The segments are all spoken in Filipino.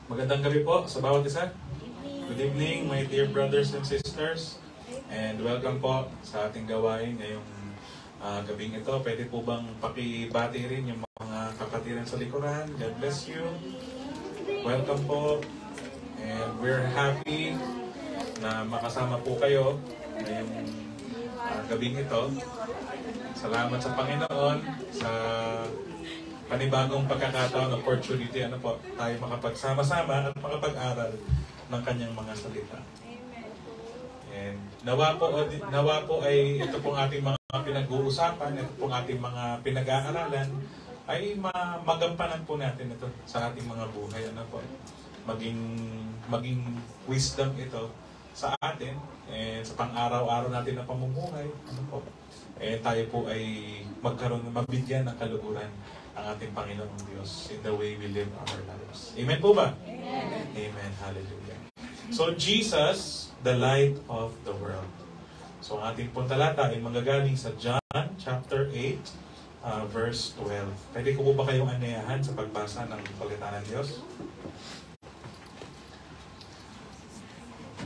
Magandang gabi po sa bawat isa. Good evening, my dear brothers and sisters. And welcome po sa ating gawain ngayong gabing ito. Pwede po bang pakibati rin yung mga kapatiran sa likuran? God bless you. Welcome po. And we're happy na makasama po kayo ngayong gabing ito. Salamat sa Panginoon sa panibagong pagkakataon, opportunity, tayo makapagsama-sama at makapag-aral ng kanyang mga salita. And nawa po ay ito pong ating mga pinag-uusapan, ito pong ating mga pinag-aaralan, ay magampanan po natin ito sa ating mga buhay. Maging wisdom ito sa atin, and sa pang-araw-araw natin na pamumuhay. Tayo po ay mabigyan ng kaluguran ang ating Panginoong Diyos in the way we live our lives. Amen po ba? Amen. Amen. Hallelujah. So, Jesus, the light of the world. So, ang ating puntalata ay manggagaling sa John chapter 8, verse 12. Pwede ko po ba kayong anayahan sa pagbasa ng salita ng Diyos?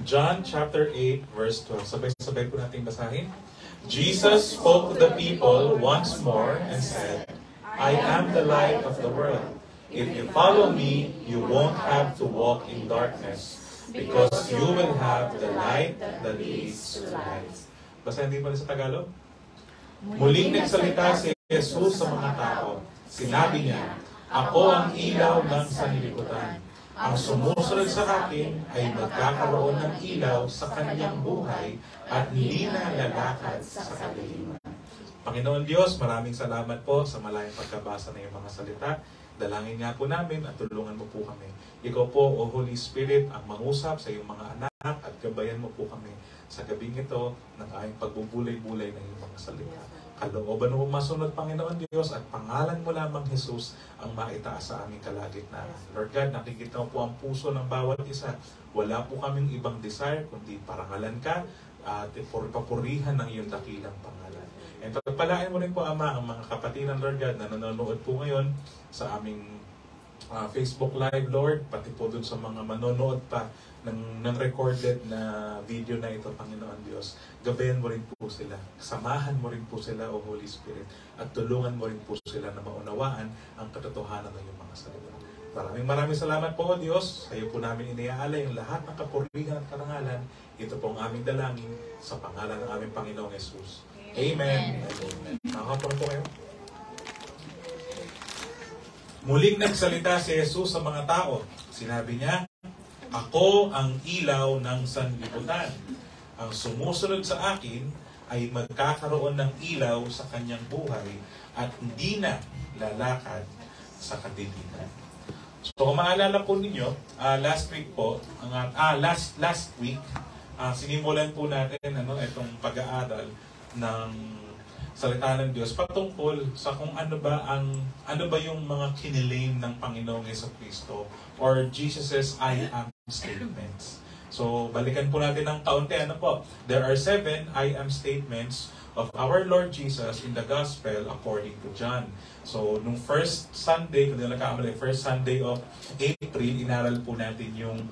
John chapter 8, verse 12. Sabay-sabay po natin basahin. Jesus spoke to the people once more and said, I am the light of the world. If you follow me, you won't have to walk in darkness, because you will have the light that leads to life. Basahin din pa sa Tagalog. Muling nagsalita si Jesus sa mga tao. Sinabi niya, ako ang ilaw ng sanlibutan. Ang sumusunod sa akin ay magkakaroon ng ilaw sa kanyang buhay at hindi na lalakad sa kadiliman. Panginoon Diyos, maraming salamat po sa malayang pagkabasa ng iyong mga salita. Dalangin nga po namin at tulungan mo po kami. Ikaw po, O Holy Spirit, ang mangusap sa iyong mga anak at gabayan mo po kami sa gabing ito ng aming pagbubulay-bulay ng iyong mga salita. Kalooban mo masunod, Panginoon Diyos, at pangalan mo lamang Jesus ang maitaas sa aming kalagitnaan. Lord God, nakikita mo po ang puso ng bawat isa. Wala po kaming ibang desire, kundi parangalan ka at papurihan ng iyong dakilang pangalan. And pagpalain mo rin po, Ama, ang mga kapatiran, Lord God, na nanonood po ngayon sa aming Facebook Live, Lord, pati po dun sa mga manonood pa ng recorded na video na ito, Panginoon Diyos. Gabayan mo rin po sila. Samahan mo rin po sila, O Holy Spirit, at tulungan mo rin po sila na maunawaan ang katotohanan ng iyong mga salita. Maraming salamat po, O Diyos. Sa iyo po namin iniaalay ang lahat ng kapurihan at karangalan. Ito po ang aming dalangin sa pangalan ng aming Panginoong Jesus. Amen. Amen. Nakakapon po kayo. Muling nagsalita si Jesus sa mga tao. Sinabi niya, ako ang ilaw ng sanlibutan. Ang sumusunod sa akin ay magkakaroon ng ilaw sa kanyang buhay at hindi na lalakad sa kadiliman. So kung maalala po ninyo, last week po, last week, sinimulan po natin itong pag-aaral ng salita ng Diyos patungkol sa kung ano ba yung mga kinilaim ng Panginoong Jesucristo or Jesus's I am statements. So balikan po natin ng kaunti. There are 7 I am statements of our Lord Jesus in the Gospel according to John. So nung first Sunday, first Sunday of April, inaral po natin yung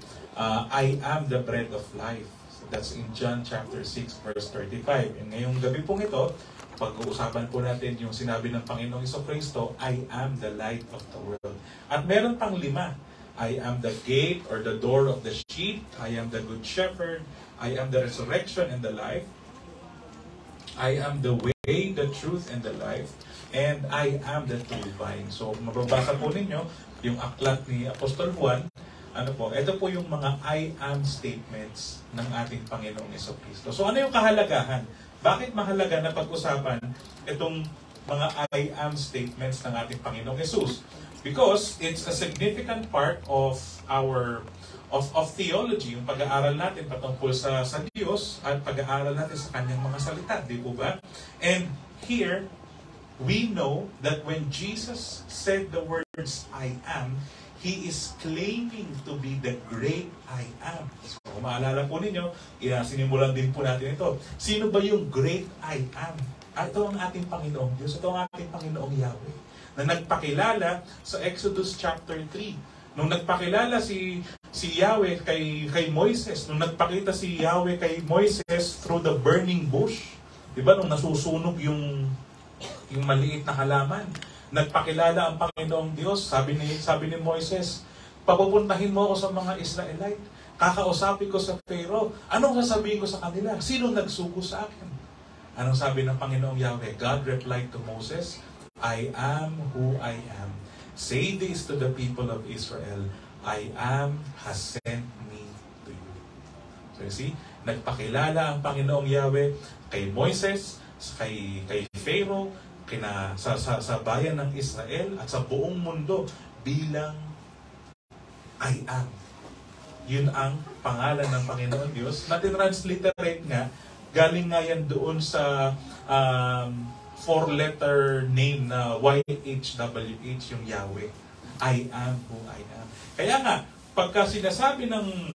I am the bread of life. That's in John chapter 6 verse 35. And ngayong gabi pong ito, pag-uusapan po natin yung sinabi ng Panginoong Jesucristo, I am the light of the world. At meron pang 5. I am the gate or the door of the sheep. I am the good shepherd. I am the resurrection and the life. I am the way, the truth, and the life. And I am the true vine. So mababasa po ninyo yung aklat ni Apostol Juan. Ito po yung mga I am statements ng ating Panginoong Jesucristo. So ano yung kahalagahan? Bakit mahalaga na pag-usapan itong mga I am statements ng ating Panginoong Jesus? Because it's a significant part of our theology, yung pag-aaral natin patungkol sa Diyos at pag-aaral natin sa kanyang mga salita, di po ba? And here, we know that when Jesus said the words I am, He is claiming to be the great I am. So, kung maalala po ninyo, sinimulan din po natin ito. Sino ba yung great I am? Ito ang ating Panginoong Diyos. Ito ang ating Panginoong Yahweh. Na nagpakilala sa Exodus chapter 3 Nung nagpakilala si Yahweh kay Moises, nung nagpakita si Yahweh kay Moises through the burning bush, di ba, nung nasusunog yung maliit na halaman, nagpakilala ang Panginoong Diyos, sabi ni Moises, papupuntahin mo ako sa mga Israelite, kakausapin ko sa Pharaoh, anong sasabihin ko sa kanila? Sino nagsugo sa akin? Anong sabi ng Panginoong Yahweh? God replied to Moses, I am who I am. Say this to the people of Israel, I am has sent me to you. So you see, nagpakilala ang Panginoong Yahweh kay Moises, kay Pharaoh, sa bayan ng Israel at sa buong mundo bilang I am. Yun ang pangalan ng Panginoon Diyos. Na-transliterate nga, galing nga yan doon sa 4-letter name na YHWH, yung Yahweh. I am who I am. Kaya nga, pagka sinasabi ng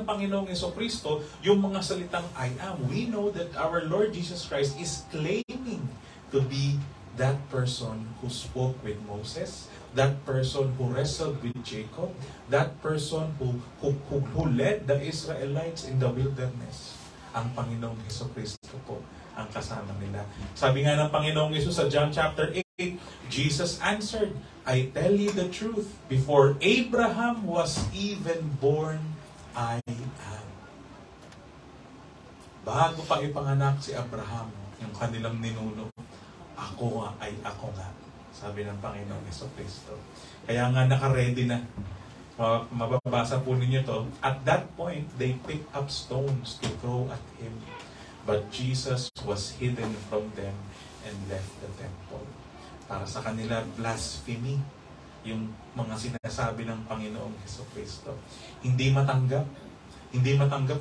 Panginoong Jesucristo, yung mga salitang I am, we know that our Lord Jesus Christ is claiming to be that person who spoke with Moses, that person who wrestled with Jacob, that person who led the Israelites in the wilderness. Ang Panginoong Jesucristo po ang kasama nila. Sabi nga ng Panginoong Jesus sa John chapter 8, Jesus answered, I tell you the truth, before Abraham was even born, I am. Bago pa ipanganak si Abraham, yung kanilang ninuno, ako nga. Sabi ng Panginoong Jesucristo. Kaya nga naka-ready na. Mababasa po ninyo to. At that point, they picked up stones to throw at Him. But Jesus was hidden from them and left the temple. Para sa kanila, blasphemy yung mga sinasabi ng Panginoong Jesucristo. Hindi matanggap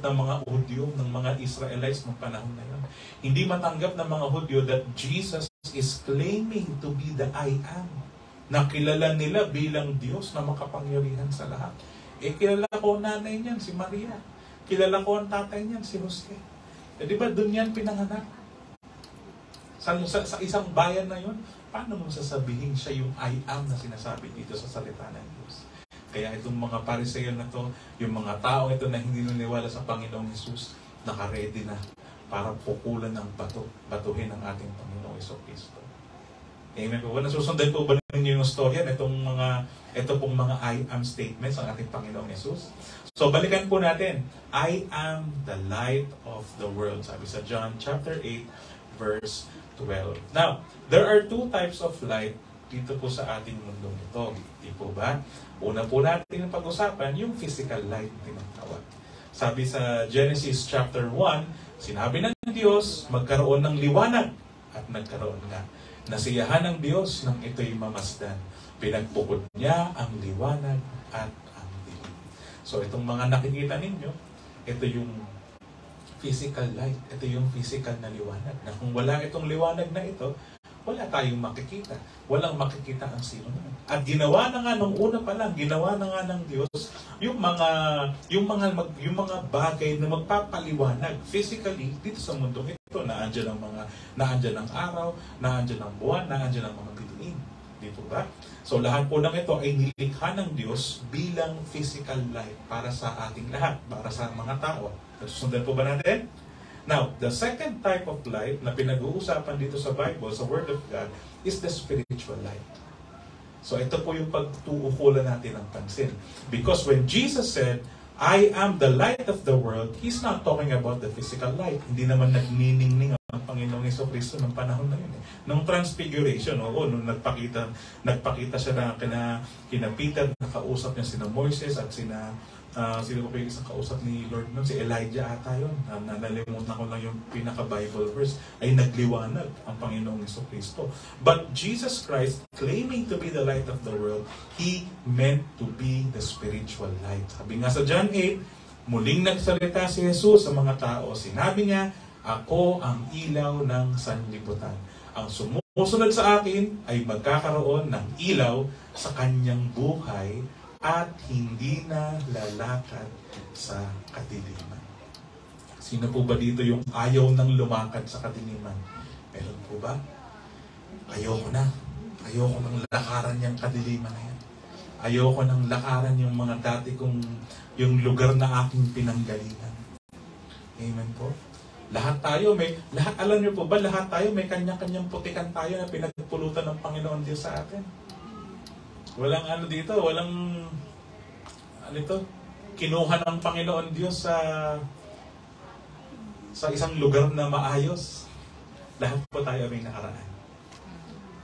ng mga Hudyo, ng mga Israelites ng panahon na yun. Hindi matanggap ng mga Hudyo that Jesus is claiming to be the I am. Nakilala nila bilang Diyos na makapangyarihan sa lahat. Kilala ko ang nanay niyan, si Maria. Kilala ko ang tatay niyan, si Jose. Di ba doon yan pinanganak? Sa isang bayan na yun, paano mo sasabihin siya yung I am na sinasabi dito sa salita ng Diyos? Kaya itong mga Pariseyo na to, yung mga tao ito na hindi naniwala sa Panginoong Jesus, naka-ready na para pukulan ng batuhin ng ating Panginoong Jesucristo. Amen po ba? Nasusundan po ba ninyo yung storya na ito pong mga I am statements ng ating Panginoong Jesus? So, balikan po natin. I am the light of the world. Sabi sa John chapter 8, verse 12. Now, there are two types of light dito po sa ating mundong ito. Di po ba? Una po natin ang pag-usapan, yung physical light tinatawag. Sabi sa Genesis chapter 1, sinabi ng Diyos, magkaroon ng liwanag. At nagkaroon nga. Nasiyahan ng Diyos nang ito'y mamasdan. Pinagpukod niya ang liwanag at ang dilim. So itong mga nakikita ninyo, ito yung physical light. Ito yung physical na liwanag. Na kung wala itong liwanag na ito, wala tayong makikita. Walang makikita ang sino naman. At ginawa na nga nung una pa lang, ginawa na nga ng Diyos yung mga bagay na magpapaliwanag physically dito sa mundo ito. Naandyan ang araw, naandyan ang buwan, naandyan ang mga bituin. Dito ba? So lahat po ng ito ay nilikha ng Diyos bilang physical light para sa ating lahat, para sa mga tao. Susundan po ba natin? Now, the second type of light na pinag-uusapan dito sa Bible, sa Word of God, is the spiritual light. So ito po yung pagtuukulan natin ng pansin. Because when Jesus said, I am the light of the world, He's not talking about the physical light. Hindi naman nagniningning ang Panginoong Jesucristo ng panahon na yun. Nung transfiguration, nung nagpakita siya na kina Peter, nakausap niya sina Moises at sino pa yung isang kausap ni Lord nun? Si Elijah ata yun. Nalimutan ko lang yung pinaka-Bible verse. Ay nagliwanag ang Panginoong Jesucristo. But Jesus Christ, claiming to be the light of the world, He meant to be the spiritual light. Sabi nga sa John 8, muling nagsalita si Jesus sa mga tao. Sinabi niya, ako ang ilaw ng sanlibutan. Ang sumusunod sa akin ay magkakaroon ng ilaw sa kanyang buhay at hindi na lalakad sa kadiliman. Sino po ba dito yung ayaw nang lumakad sa kadiliman? Meron po ba? Ayoko nang lakaran niyang kadiliman na yan. Ayoko nang lakaran yung mga dati kong, yung lugar na aking pinanggalingan. Amen po. Lahat tayo alam niyo po ba, lahat tayo may kanya-kanyang putikan tayo na pinagpulutan ng Panginoon Diyos sa atin. Walang dito, walang, kinuha ng Panginoon Diyos sa isang lugar na maayos. Lahat po tayo may nakaraan.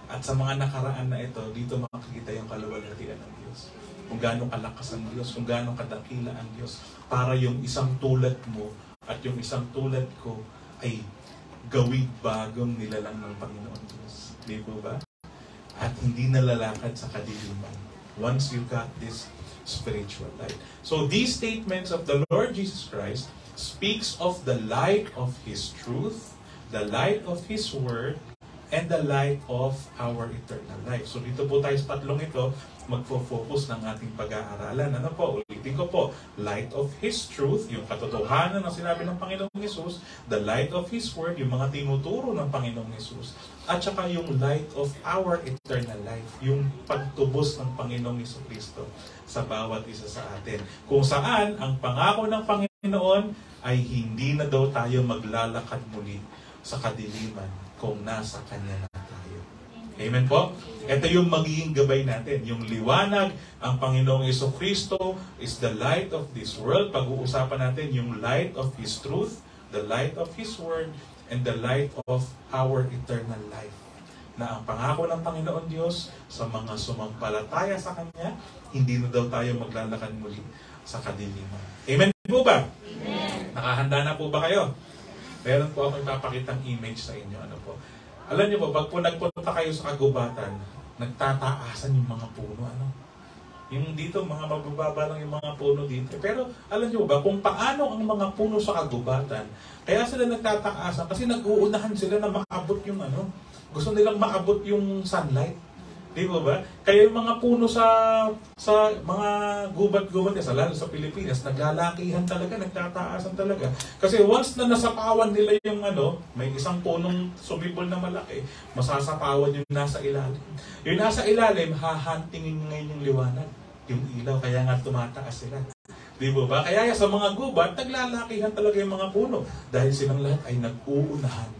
At sa mga nakaraan na ito, dito makikita yung kaluwalhatian ng Diyos. Kung gaano kalakas ang Diyos, kung gaano kadakila ang Diyos, para yung isang tulad mo at yung isang tulad ko ay gawing bagong nilalang ng Panginoon Diyos. Di po ba? At hindi nalalakad sa kadiliman. Once you got this spiritual light. So these statements of the Lord Jesus Christ speaks of the light of His truth, the light of His Word, and the light of our eternal life. So dito po tayo sa tatlong ito, magfo-focus ng ating pag-aaralan. Ano po? Ulitin ko po. Light of His truth, yung katotohanan na sinabi ng Panginoong Hesus, the light of His Word, yung mga tinuturo ng Panginoong Hesus, at saka yung light of our eternal life, yung pagtubos ng Panginoong Hesukristo sa bawat isa sa atin. Kung saan, ang pangako ng Panginoon ay hindi na daw tayo maglalakad muli sa kadiliman kung nasa Kanya na tayo. Amen po? Ito yung magiging gabay natin. Yung liwanag, ang Panginoong Hesukristo is the light of this world. Pag-uusapan natin yung light of His truth, the light of His Word, and the light of our eternal life. Na ang pangako ng Panginoon Diyos sa mga sumampalataya sa Kanya, hindi na daw tayo maglalakad muli sa kadiliman. Amen po ba? Amen. Nakahanda na po ba kayo? Meron po ako ipapakitang image sa inyo. Ano po? Alam niyo po, pag po nagpunta kayo sa kagubatan, nagtataasan yung mga puno. Ano? Yung dito, mga mabababa lang yung mga puno dito. Pero alam niyo ba, kung paano ang mga puno sa kagubatan, kaya sila nagtataasan kasi nag-uunahan sila na maabot yung gusto nilang maabot yung sunlight. Di ba ba? Kaya yung mga puno sa mga gubat-gubat, lalo sa Pilipinas, naglalakihan talaga, nagtataasan talaga. Kasi once na nasapawan nila yung may isang punong sumibol na malaki, masasapawan yung nasa ilalim. Yung nasa ilalim, hahantingin ngayon yung liwanag, yung ilaw, kaya nga tumataas sila. Di ba ba? Kaya sa mga gubat, naglalakihan talaga yung mga puno dahil silang lahat ay nag-uunahan.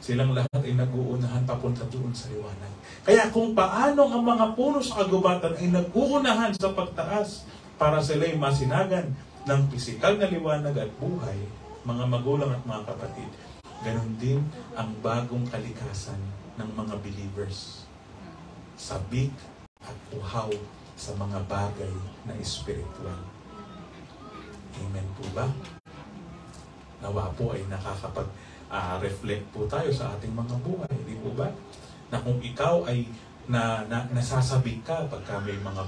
Silang lahat ay nag-uunahan papunta doon sa liwanag. Kaya kung paano ang mga puno sa kagubatan ay nag-uunahan sa pagtaas para sila'y masinagan ng pisikal na liwanag at buhay, mga magulang at mga kapatid, ganon din ang bagong kalikasan ng mga believers. Sabik at uhaw sa mga bagay na espiritual. Amen po ba? Nawa po ay reflect po tayo sa ating mga buhay, di po ba? Na kung ikaw ay nasasabik ka pagka may mga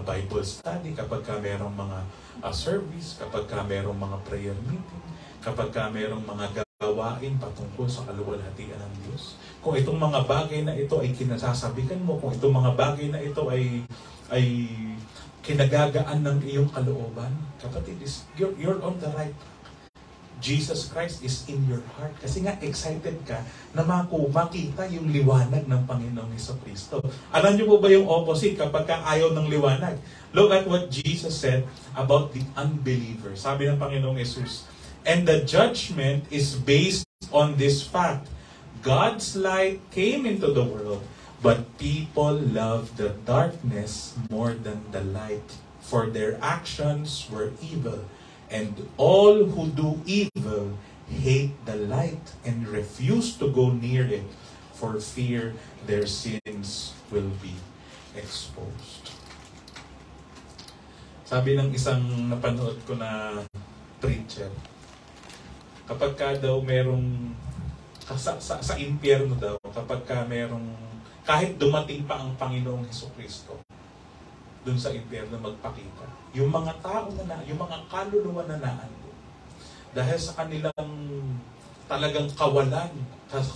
Bible study, kapag ka mayroong mga service, kapag ka mayroong mga prayer meeting, kapag ka mayroong mga gawain patungkol sa kaluwalhatian ng Diyos. Kung itong mga bagay na ito ay kinasasabikan mo, kung itong mga bagay na ito ay kinagagaan ng iyong kalooban, kapatid, you're on the right track. Jesus Christ is in your heart. Kasi nga, excited ka na makita yung liwanag ng Panginoong Hesukristo. Alam niyo po ba yung opposite kapag ka ayaw ng liwanag? Look at what Jesus said about the unbeliever. Sabi ng Panginoong Jesus, and the judgment is based on this fact. God's light came into the world, but people loved the darkness more than the light, for their actions were evil. And all who do evil hate the light and refuse to go near it, for fear their sins will be exposed. Sabi ng isang napanood ko na preacher, kapag ka daw merong, sa impyerno daw, kapag ka merong, kahit dumating pa ang Panginoong Hesukristo, dun sa impyerno magpakita. Yung mga tao yung mga kaluluwa na naando, dahil sa kanilang talagang kawalan,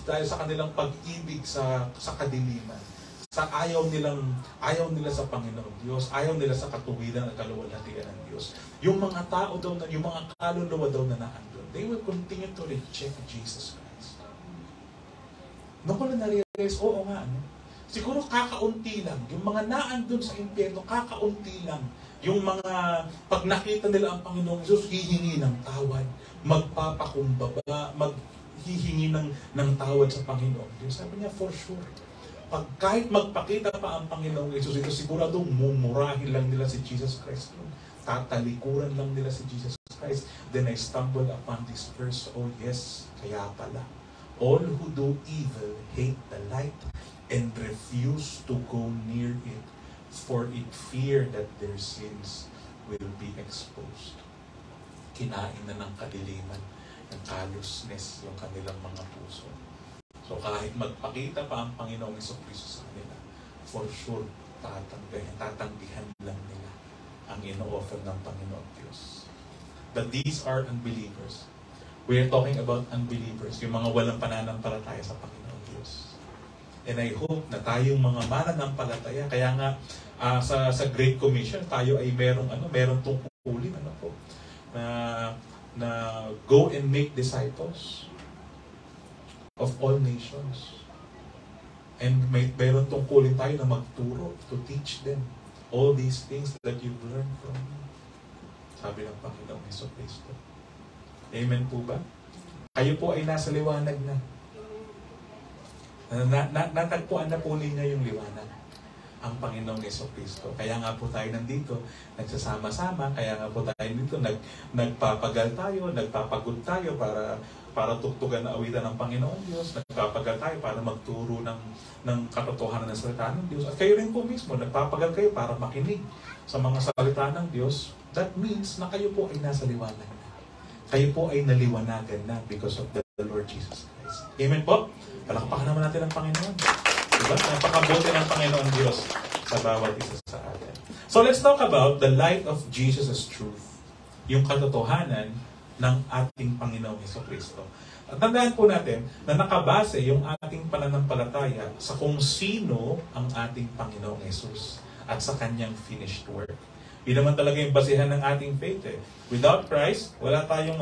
dahil sa kanilang pag-ibig sa kadiliman, ayaw nila sa Panginoon Diyos, ayaw nila sa katuwiran at kaluwalhatian ng Diyos. Yung mga tao daw yung mga kaluluwa daw na naando, they will continue to reject Jesus Christ. Noon ko na na-realize, oo nga, siguro kakaunti lang. Yung mga naandun sa impyerno, kakaunti lang. Yung mga, pag nakita nila ang Panginoong Hesus, hihingi ng tawad, magpapakumbaba, maghihingi ng tawad sa Panginoong Diyos. Sabi niya, for sure. Pag kahit magpakita pa ang Panginoong Hesus, ito siguradong mumurahin lang nila si Jesus Christ. Tatalikuran lang nila si Jesus Christ. Then I stumbled upon this verse, oh yes, kaya pala. All who do evil hate the light and refuse to go near it, for it fear that their sins will be exposed. Kinain na ng kadiliman, ng callousness, yung kanilang mga puso. So kahit magpakita pa ang Panginoong Jesucristo sa kanila, for sure, tatanggihan lang nila ang ino-offer ng Panginoong Diyos. But these are unbelievers. We are talking about unbelievers, yung mga walang pananampalataya sa Panginoong Diyos. And I hope na tayong mga mananampalataya, kaya nga sa Great Commission, tayo ay merong tungkulin na go and make disciples of all nations. And meron tungkulin tayo na magturo, to teach them all these things that you've learned from me. Sabi ng Panginoong Jesucristo. Amen po ba? Kayo po ay nasa liwanag na. Natagpuan na po ninyo yung liwanag. Ang Panginoong Jesucristo. Kaya nga po tayo nandito, nagsasama-sama, kaya nga po tayo dito, nagpapagal tayo, nagpapagod tayo para tuktugan na awitan ng Panginoong Diyos, nagpapagal tayo para magturo ng katotohanan ng salita ng Diyos. At kayo rin po mismo, nagpapagal kayo para makinig sa mga salita ng Diyos. That means na kayo po ay nasa liwanag na. Kayo po ay naliwanagan na because of the Lord Jesus Christ. Amen po? Palakpakan naman natin ang Panginoon. Diba? Napakabuti ng Panginoon Diyos sa bawat isa sa atin. So let's talk about the light of Jesus' truth. Yung katotohanan ng ating Panginoong Jesucristo. At tandaan po natin na nakabase yung ating pananampalataya sa kung sino ang ating Panginoong Jesus at sa kanyang finished work. Yun naman talaga yung basihan ng ating faith. Without Christ, wala tayong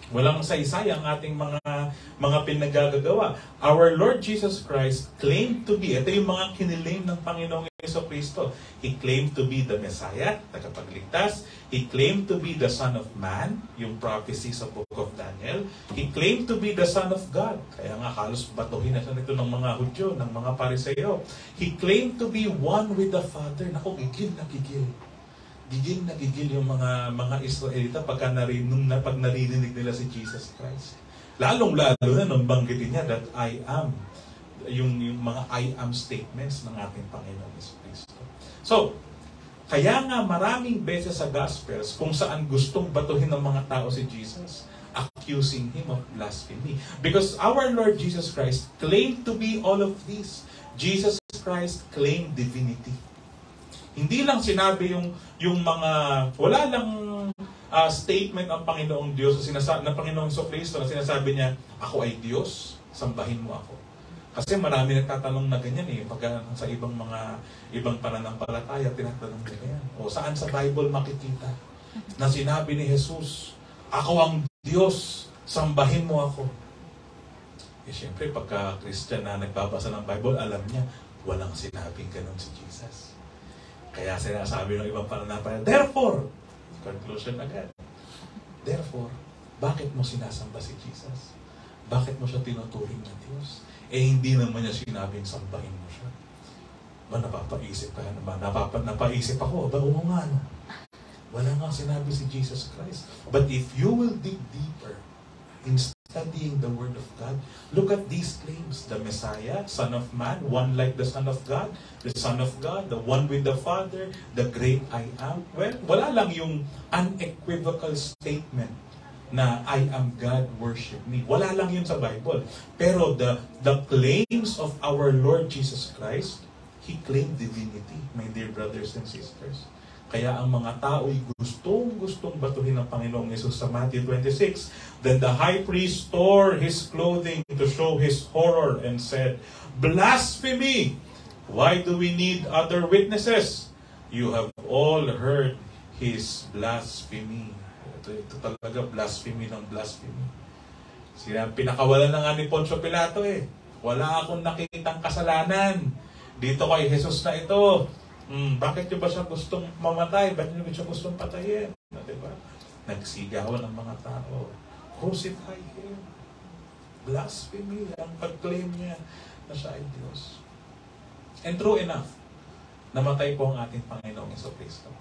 walang saysay ang ating mga pinagagagawa. Our Lord Jesus Christ claimed to be, ito yung mga kinilaim ng Panginoong Jesucristo. He claimed to be the Messiah, tagapagligtas. He claimed to be the Son of Man, yung prophecy sa Book of Daniel. He claimed to be the Son of God. Kaya nga halos batuhin na siya nito ng mga Hudyo, ng mga Pariseo. He claimed to be one with the Father. Naku, gigil na gigil. Gigil na gigil yung mga Israelita pag narinig nila si Jesus Christ. Lalong-lalo na nung banggitin niya that I am, yung mga I am statements ng ating Panginoong Jesucristo. So, kaya nga maraming beses sa Gospels kung saan gustong batuhin ng mga tao si Jesus, accusing Him of blasphemy. Because our Lord Jesus Christ claimed to be all of this. Jesus Christ claimed divinity. Hindi lang sinabi yung mga, wala lang statement ang Panginoong Diyos na Panginoong Jesucristo na sinasabi niya, ako ay Diyos, sambahin mo ako. Kasi marami nagtatanong na ganyan pag sa ibang pananampalataya, tinatanong nila yan. O saan sa Bible makikita na sinabi ni Jesus, ako ang Diyos, sambahin mo ako. Siyempre, pagka Christian na nagbabasa ng Bible, alam niya, walang sinabing ganun si Jesus. Kaya sinasabi ng ibang pananampalataya, therefore, conclusion agad. Therefore, bakit mo sinasamba si Jesus? Bakit mo siya tinuturing na Diyos? Hindi naman niya sinabing sambahin mo siya. Ba, napapaisip ka naman? Napaisip ako, ba, oo nga, no? Wala nga sinabi si Jesus Christ. But if you will dig deeper in studying the Word of God, look at these claims. The Messiah, Son of Man, one like the Son of God, the Son of God, the one with the Father, the great I am. Well, wala lang yung unequivocal statement na I am God, worship me. Wala lang yun sa Bible. Pero the claims of our Lord Jesus Christ, He claimed divinity, my dear brothers and sisters. Kaya ang mga tao ay gustong batuhin ng Panginoong Yesus sa Matthew 26. Then the high priest tore his clothing to show his horror and said, blasphemy! Why do we need other witnesses? You have all heard his blasphemy. Ito talaga blasphemy ng blasphemy. Pinakawalan na nga ni Poncio Pilato Wala akong nakitang kasalanan dito kay Jesus na ito. Bakit nyo ba siya gustong mamatay? Bakit nyo ba siya gustong patayin? Diba? Nagsigawan ng mga tao. Crucify Him. Blasphemy ang pag-claim niya na siya ay Diyos. And true enough, namatay po ang ating Panginoong Jesucristo.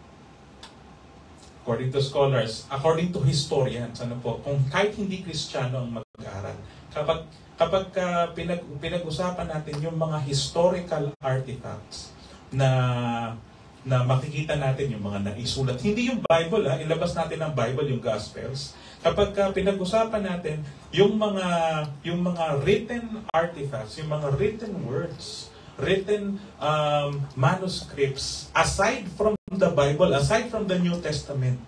According to scholars, according to historians, kung kahit hindi Kristiyano ang mag-aaral, kapag pinag-usapan natin yung mga historical artifacts na makikita natin yung mga naisulat, hindi yung Bible, ilabas natin ang Bible, yung Gospels. Kapag pinag-usapan natin yung mga written artifacts, yung mga written words, written manuscripts, aside from the Bible, aside from the New Testament,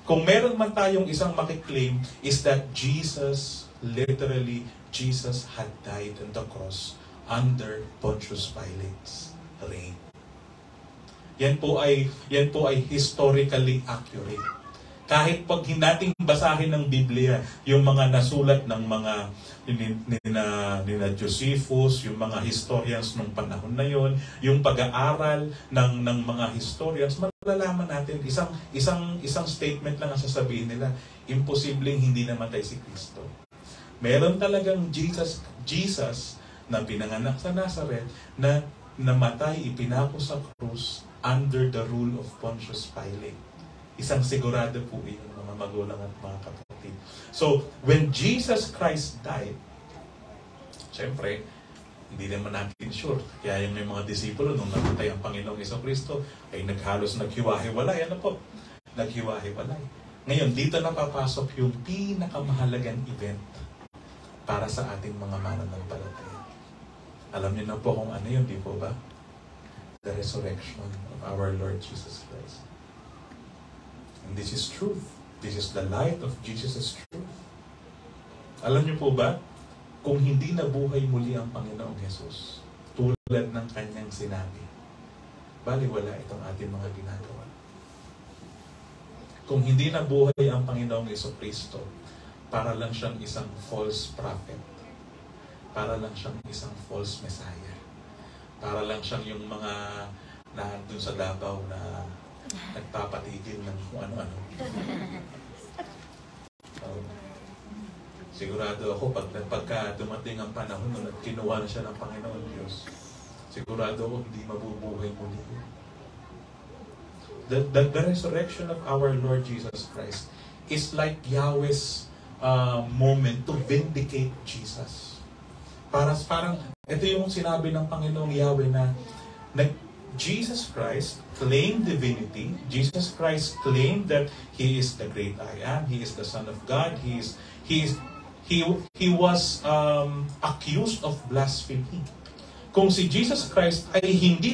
kung meron man tayong isang makiklaim, is that Jesus had died on the cross under Pontius Pilate's reign. Yan po ay historically accurate. Kahit pag nating basahin ng Biblia, yung mga nasulat ng mga nina Josephus, yung mga historians nung panahon na yon, yung pag-aaral ng mga historians, malalaman natin isang statement lang ang sasabihin nila, imposibleng hindi namatay si Kristo. Meron talagang Jesus na pinanganak sa Nazareth na namatay, ipinako sa krus under the rule of Pontius Pilate. Isang sigurado po yun, mga magulang at mga kapatid. So, when Jesus Christ died, syempre, hindi naman natin sure. Kaya yung may mga disipulo, nung namatay ang Panginoong Jesucristo, ay naghiwa-hiwalay. Naghiwa-hiwalay. Ngayon, dito napapasok yung pinakamahalagang event para sa ating mga mananampalataya. Alam niyo na po kung ano yun, di po ba? The resurrection of our Lord Jesus Christ. And this is truth. This is the light of Jesus' truth. Alam niyo po ba, kung hindi nabuhay muli ang Panginoong Jesus, tulad ng kanyang sinabi, baliwala itong ating mga ginagawa. Kung hindi nabuhay ang Panginoong Jesucristo, para lang siyang isang false prophet. Para lang siyang isang false messiah. Para lang siyang yung mga nandun sa Davao na nagpapatigil ng kung ano-ano. Sigurado ako, pagka dumating ang panahon na kinuha na siya ng Panginoon Diyos, sigurado ako hindi mabubuhay muli. The resurrection of our Lord Jesus Christ is like Yahweh's moment to vindicate Jesus. Parang, ito yung sinabi ng Panginoong Yahweh na Jesus Christ claimed divinity. Jesus Christ claimed that He is the great I am. He is the Son of God. He was accused of blasphemy. Kung si Jesus Christ ay hindi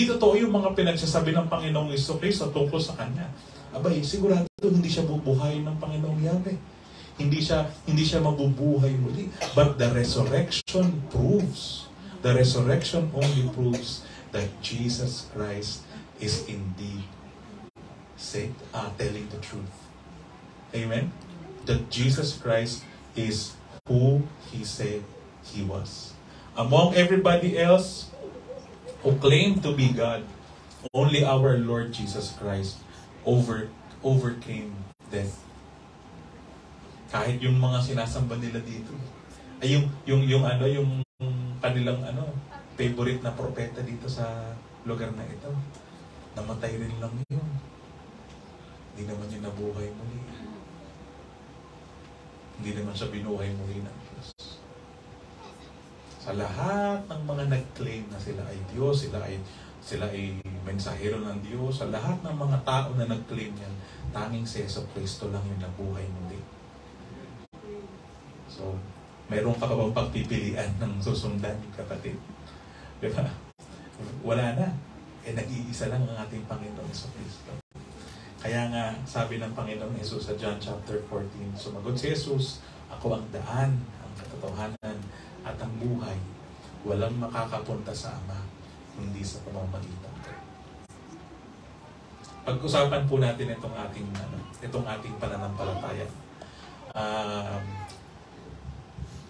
totoo yung mga pinagsasabi ng Panginoong Jesucristo tungkol sa Kanya, abay, sigurado hindi siya bubuhayin ng Panginoong Yahweh. Hindi siya mabubuhay muli. But the resurrection only proves that Jesus Christ is indeed telling the truth. Amen? That Jesus Christ is who He said He was. Among everybody else who claimed to be God, only our Lord Jesus Christ overcame death. Kahit yung mga sinasamba nila dito, ay yung kanilang favorite na propeta dito sa lugar na ito, namatay rin lang yun. Hindi naman yun nabuhay muli. Hindi naman siya binuhay muli ng Diyos. Sa lahat ng mga nag-claim na sila ay Diyos, sila ay mensahero ng Diyos, sa lahat ng mga tao na nag-claim yan, tanging si Jesucristo lang yung nabuhay muli. So, mayroon ka pa bang pagpipilian ng susundan, kapatid? Diba? Wala na. Nag-iisa lang ang ating Panginoong Jesucristo. Kaya nga, sabi ng Panginoong Jesus sa John chapter 14, sumagot si Jesus, ako ang daan, ang katotohanan, at ang buhay. Walang makakapunta sa Ama, kundi sa pamamagitan ko. Pag-usapan po natin itong ating pananampalataya.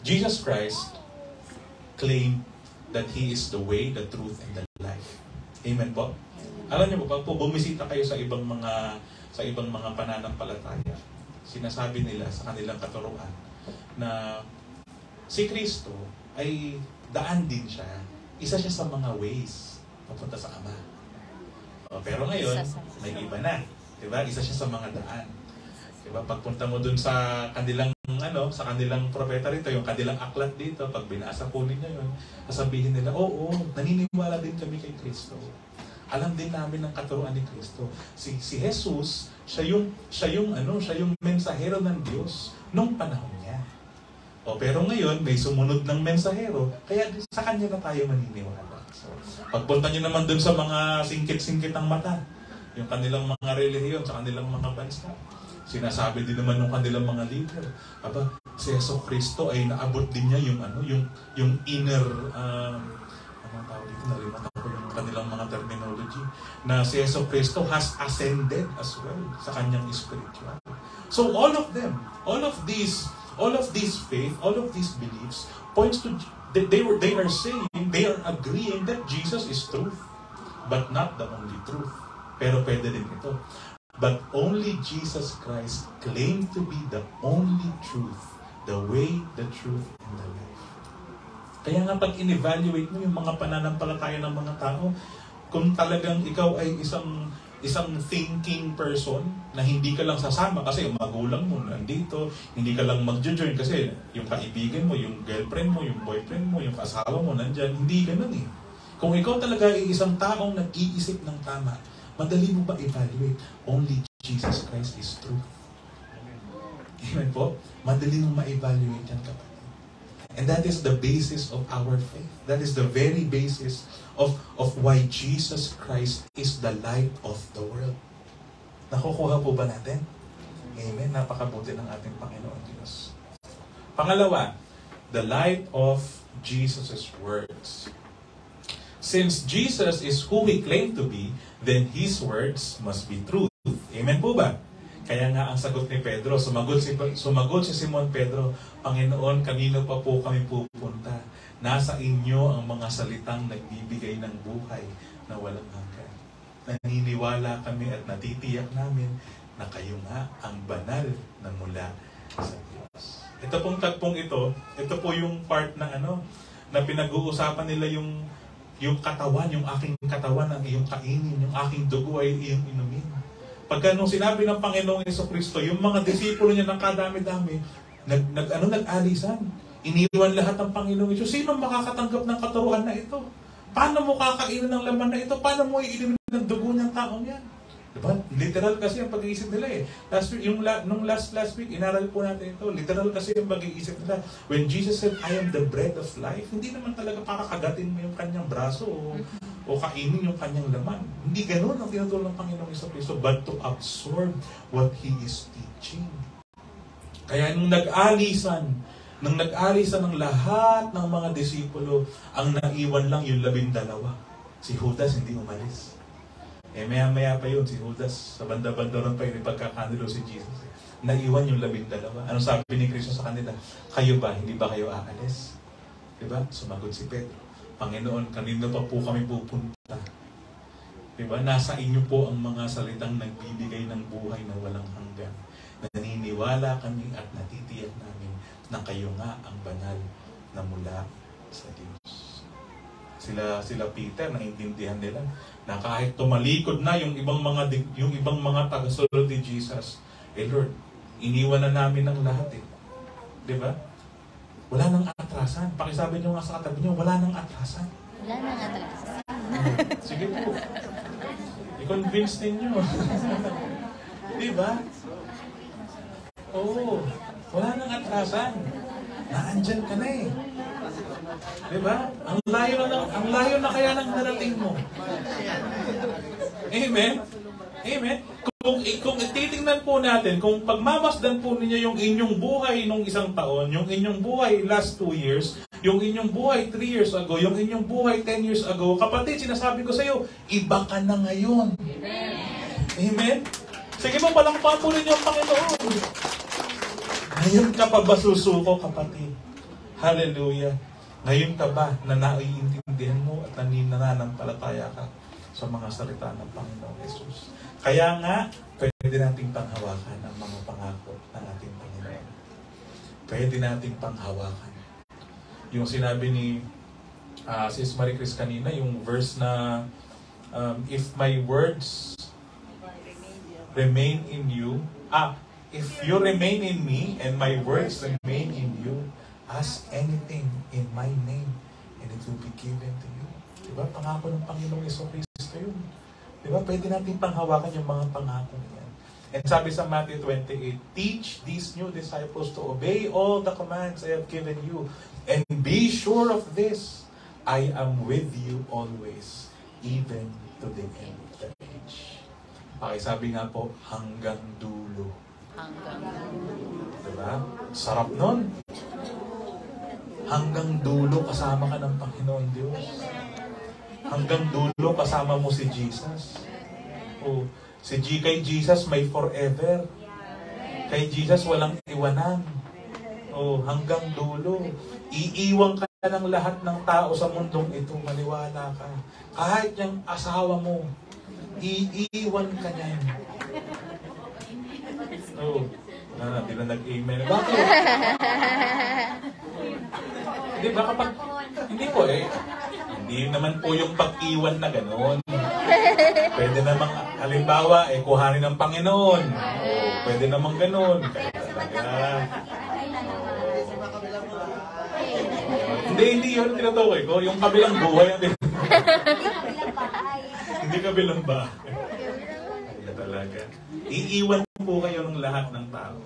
Jesus Christ claim that He is the way, the truth, and the life. Amen po? Alam niyo po, pag po bumisita kayo sa ibang mga pananampalataya, sinasabi nila sa kanilang katuruan na si Kristo ay daan din siya. Isa siya sa mga ways papunta sa Ama. Pero ngayon, may iba na. Diba? Isa siya sa mga daan. Diba? Pagpunta mo dun sa kanilang propeta rito, yung kanilang aklat dito, pag binasa po ninyo yun, sasabihin nila, oo, naniniwala din kami kay Kristo. Alam din namin ang katuruan ni Kristo. Si Jesus, siya yung mensahero ng Diyos nung panahon niya. Pero ngayon, may sumunod ng mensahero, kaya sa kanya na tayo maniniwala. So, pagpunta nyo naman dun sa mga singkit-singkit ng mata, yung kanilang mga relihiyon, sa kanilang mga bansa, sinasabi din naman ng kanilang mga leader, si Yeso Kristo ay naabot din niya yung inner, anong tawag dito, nalimutan ko yung kanilang mga terminology, na si Yeso Kristo has ascended as well sa kanyang spiritual. So all of these faith, all of these beliefs points to, they are saying, they are agreeing that Jesus is truth, but not the only truth. Pero pwede din ito. But only Jesus Christ claimed to be the only truth, the way, the truth, and the life. Kaya nga pag in-evaluate mo yung mga pananampalataya ng mga tao, kung talagang ikaw ay isang thinking person na hindi ka lang sasama kasi yung magulang mo nandito, hindi ka lang mag-join kasi yung kaibigan mo, yung girlfriend mo, yung boyfriend mo, yung asawa mo nandyan, hindi ganun eh. Kung ikaw talaga ay isang taong nag-iisip ng tama, madali mo ba evaluate? Only Jesus Christ is truth. Amen po? Madali mo ma-evaluate yan, kapatid. And that is the basis of our faith. That is the very basis of why Jesus Christ is the light of the world. Nakukuha po ba natin? Amen. Napakabuti ng ating Panginoon Diyos. Pangalawa, the light of Jesus' words. Since Jesus is who He claimed to be, then His words must be truth. Amen po ba? Kaya nga ang sagot ni Pedro, sumagot si Simon Pedro, Panginoon, kanino pa po kami pupunta? Nasa inyo ang mga salitang nagbibigay ng buhay na walang hanggan. Naniniwala kami at natitiyak namin na kayo nga ang banal na mula sa Diyos. Ito pong tagpong ito po yung part na na pinag-uusapan nila yung katawan, yung aking katawan ang iyong kainin, yung aking dugo ay iyong inumin. Pagka nung sinabi ng Panginoong Jesucristo, yung mga disipulo niya ng kadami-dami, nag-alisan. Iniwan lahat ng Panginoong Diyos. Sino makakatanggap ng katuruan na ito? Paano mo kakainin ng laman na ito? Paano mo iinumin ng dugo ng taong yan? Diba? Literal kasi ang pag-iisip nila eh. Nung last week, inaral po natin ito. Literal kasi ang pag-iisip nila. When Jesus said, I am the bread of life, hindi naman talaga para kagatin mo yung kanyang braso o kainin yung kanyang laman. Hindi ganun ang tinutulong ng Panginoong Jesucristo, but to absorb what He is teaching. Kaya nung nag-alisan ng lahat ng mga disipulo, ang naiwan lang yung 12. Si Judas hindi umalis. Maya-maya pa yun, si Judas, sa banda-banda ron pa yun, ipagkakanilo si Jesus. Naiwan yung 12. Anong sabi ni Kristo sa kanila? Kayo ba? Hindi ba kayo aalis? Diba? Sumagot si Pedro, Panginoon, kanino pa po kami pupunta? Diba? Nasa inyo po ang mga salitang nagbibigay ng buhay na walang hanggan. Naniniwala kami at natitiyak namin na kayo nga ang banal na mula sa Diyos. Sila Peter, naintindihan nila na kahit tumalikod na yung ibang mga tagasunod ni Jesus, Lord, iniwan na namin ng lahat eh. 'Di ba? Wala nang atrasan. Pakisabi niyo nga sa katabi niyo, wala nang atrasan. Wala nang atrasan. Sige po. I-convince ninyo. 'Di ba? Oo. Wala nang atrasan. Naandyan ka na eh. Diba? Ang layo na kaya ng narating mo. Amen? Amen? Kung titingnan po natin, kung pagmamasdan po ninyo yung inyong buhay nung isang taon, yung inyong buhay last 2 years, yung inyong buhay 3 years ago, yung inyong buhay 10 years ago, kapatid, sinasabi ko sa iyo, iba ka na ngayon. Amen? Amen? Sige mo, palakpakan po ninyo ang Panginoon. Ngayon ka pa ba susuko, kapatid? Hallelujah. Ngayon ka ba na naiintindihan mo at nananampalataya ka sa mga salita ng Panginoong Jesus? Kaya nga, pwede nating panghawakan ang mga pangako ng ating Panginoon. Pwede nating panghawakan. Yung sinabi ni Sis Marie Chris kanina, yung verse na if my words remain in you, if you remain in me and my words remain in you, ask anything in my name and it will be given to you. Diba? Pangako ng Panginoong Jesucristo yun. Diba? Pwede natin panghawakan yung mga pangako niyan. And sabi sa Matthew 28, teach these new disciples to obey all the commands I have given you. And be sure of this, I am with you always, even to the end of the age. Okay, sabi nga po, hanggang dulo. Hanggang dulo. Diba? Sarap nun. Hanggang dulo kasama ka ng Panginoon Diyos. Hanggang dulo kasama mo si Jesus. Oh, kay Jesus may forever. Kay Jesus walang iwanan. Oh, hanggang dulo. Iiwan ka ng lahat ng tao sa mundong ito, maniwala ka. Kahit yung asawa mo, iiwan ka niyan. Oh, hindi na nag-amen. Bakit? Hindi ba kapag... Hindi po eh. Hindi naman po yung pag-iwan na gano'n. Pwede namang, halimbawa, kuhanin ng Panginoon. Oh, pwede namang gano'n. Kaya talaga. Hindi yun tinutukoy ko. Yung kabilang buhay. Hindi kabilang bahay. Kaya talaga. Iiwan po kayo ng lahat ng tao.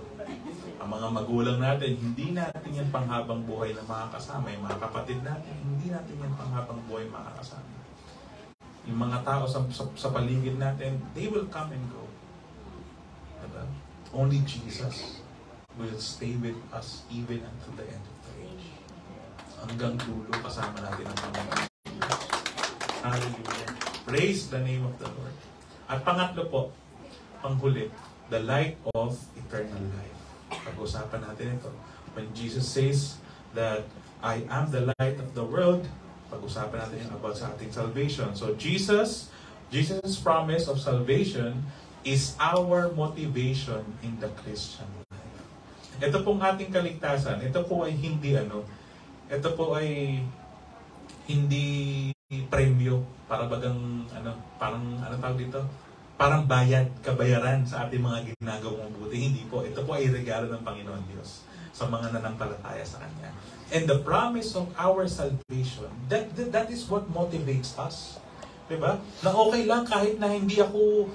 Ang mga magulang natin, hindi natin yan panghabang buhay na makakasama. Yung mga kapatid natin, hindi natin yan panghabang buhay makakasama. Yung mga tao sa paligid natin, they will come and go. Diba? Only Jesus will stay with us even until the end of the age. Hanggang dulo kasama natin ang Panginoon. Hallelujah. Praise the name of the Lord. At pangatlo po, panghuli, the light of eternal life. Pag-usapan natin ito. When Jesus says that I am the light of the world, pag-usapan natin yung about sa ating salvation. So Jesus' promise of salvation is our motivation in the Christian life. Ito pong ating kaligtasan, ito po ay hindi premyo para bagang parang tawag dito, parang kabayaran sa ating mga ginagawang mabuti. Hindi po. Ito po ay regalo ng Panginoon Diyos sa mga nananampalataya sa Kanya. And the promise of our salvation, that is what motivates us. Diba? Na okay lang kahit na hindi ako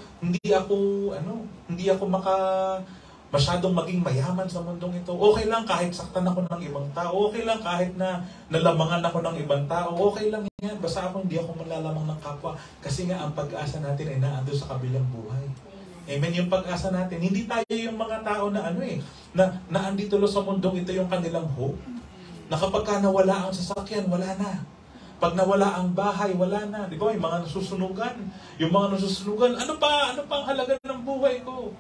masyadong maging mayaman sa mundong ito. Okay lang kahit saktan ako ng ibang tao. Okay lang kahit na nalamangan ako ng ibang tao. Okay lang yan. Basta hindi ako malalamang ng kapwa. Kasi nga ang pag-asa natin ay naando sa kabilang buhay. Amen. Yung pag-asa natin, hindi tayo yung mga tao na na andito sa mundong ito yung kanilang hope. Na kapag ka nawala ang sasakyan, wala na. Pag nawala ang bahay, wala na. Di ba? Yung mga nasusunugan. Ano pa ang halaga ng buhay ko?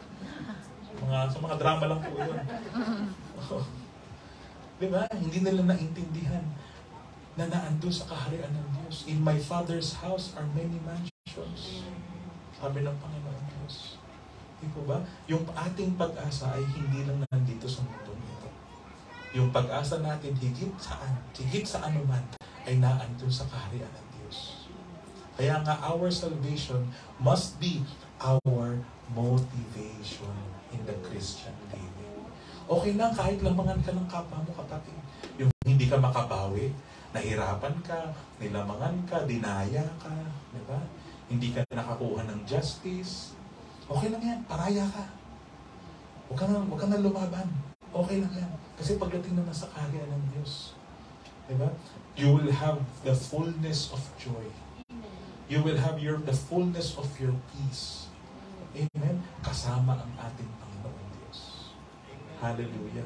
Sa mga drama lang po yun. Diba? Hindi nila naintindihan na naando sa kaharian ng Diyos. In my Father's house are many mansions. Sabi ng Panginoon Diyos. Di po ba? Yung ating pag-asa ay hindi lang nandito sa mundo nito. Yung pag-asa natin higit sa anuman ay naando sa kaharian ng Diyos. Kaya nga our salvation must be our motivation in the Christian living. Okay lang kahit lamangan ka ng kapwa mo, kapatid. Yung hindi ka makabawi, nahirapan ka, nilamangan ka, dinaya ka, di ba? Hindi ka nakakuha ng justice. Okay lang yan, paraya ka. Huwag ka na lumaban. Okay lang yan. Kasi pagdating na nasa kaharian ng Diyos, di ba? You will have the fullness of joy. You will have the fullness of your peace. Amen? Kasama ang ating Panginoon Diyos. Hallelujah.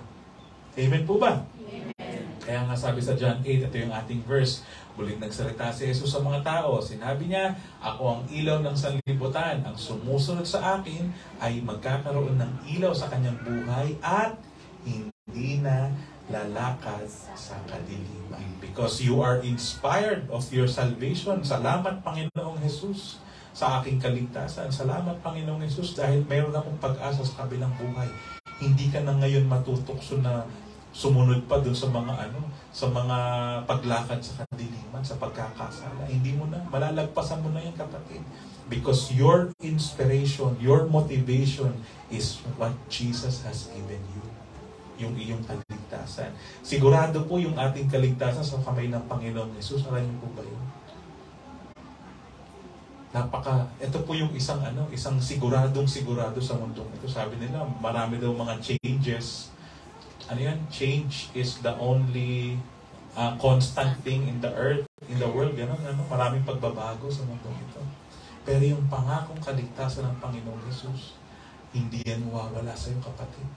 Amen po ba? Amen. Kaya nga sabi sa John 8, ito yung ating verse. Muling nagsalita si Jesus sa mga tao. Sinabi niya, ako ang ilaw ng sanlibutan. Ang sumusunod sa akin ay magkakaroon ng ilaw sa kanyang buhay at hindi na lalakad sa kadiliman. Because you are inspired of your salvation. Salamat, Panginoong Jesus, sa aking kaligtasan. Salamat, Panginoong Jesus, dahil mayroon akong pag-asa sa kabilang buhay. Hindi ka na ngayon matutokso na sumunod pa dun sa mga paglakad sa kadiliman, sa pagkakasala. Hindi mo na, malalagpasan mo na yan, kapatid. Because your inspiration, your motivation is what Jesus has given you. Yung iyong kaligtasan. Sigurado po yung ating kaligtasan sa kamay ng Panginoong Jesus. Alam niyo po ba yun? Ito po yung isang sigurado sa mundong ito. Sabi nila, marami daw mga changes. Change is the only constant thing in the earth, in the world. Maraming pagbabago sa mundong ito. Pero yung pangakong kaligtasan ng Panginoong Jesus, hindi yan mawawala sa iyo, kapatid.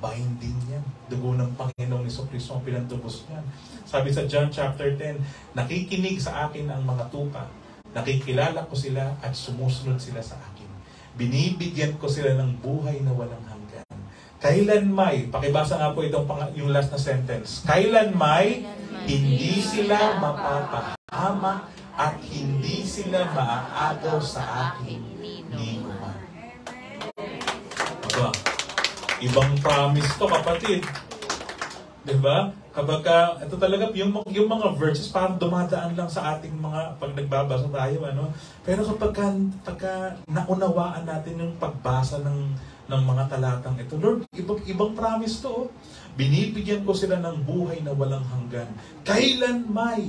Binding yan. Dugo ng Panginoong Jesucristo ang pinantubos niyan. Sabi sa John chapter 10, nakikinig sa akin ang mga tupa. Nakikilala ko sila at sumusunod sila sa akin. Binibigyan ko sila ng buhay na walang hanggan. Kailan may, pakibasa nga po yung last na sentence. Kailan may, hindi sila mapapahamak at hindi sila maaagaw sa akin ni Numan. Aba, ibang promise to, kapatid. Diba? Kapag ito talaga, yung mga verses parang dumadaan lang sa ating mga, pag nagbabasa tayo, Pero kapag naunawaan natin yung pagbasa ng mga talatang ito, Lord, ibang promise to. Binibigyan ko sila ng buhay na walang hanggan. Kailan may,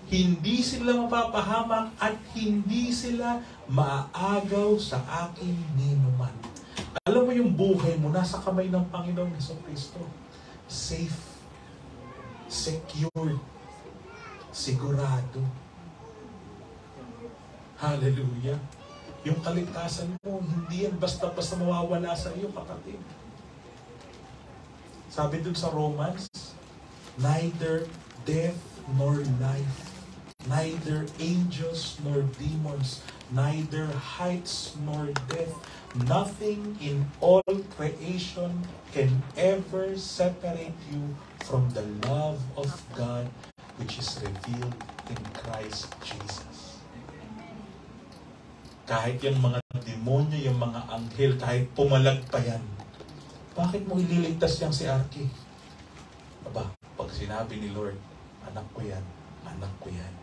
hindi sila mapapahamak at hindi sila maaagaw sa aking ninuman. Alam mo yung buhay mo, nasa kamay ng Panginoong Jesucristo. Safe. Secure. Sigurado. Hallelujah. Yung kaligtasan mo, hindi yan basta-basta mawawala sa iyo, kapatid. Sabi dun sa Romans, neither death nor life, neither angels nor demons, neither heights nor depth, nothing in all creation can ever separate you from the love of God which is revealed in Christ Jesus. Kahit yung mga demonyo, yung mga anghel, kahit pumalag pa yan, bakit mo ililigtas yang si Arky? Aba, pag sinabi ni Lord, anak ko yan, anak ko yan.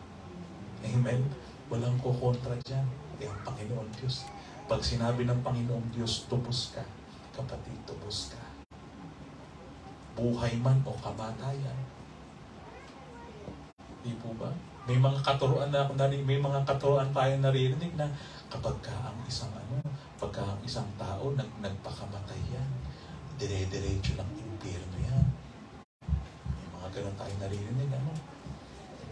Amen? Walang kukontra dyan. Ang Panginoon Diyos. Pag sinabi ng Panginoong Diyos, tubos ka, kapatid, tubos ka. Buhay man o kamatayan. Di po ba? May mga katuruan tayo naririnig na kapag ang isang tao nagpakamatay yan, dire-diretso ng impyerno yan. May mga ganun tayo naririnig,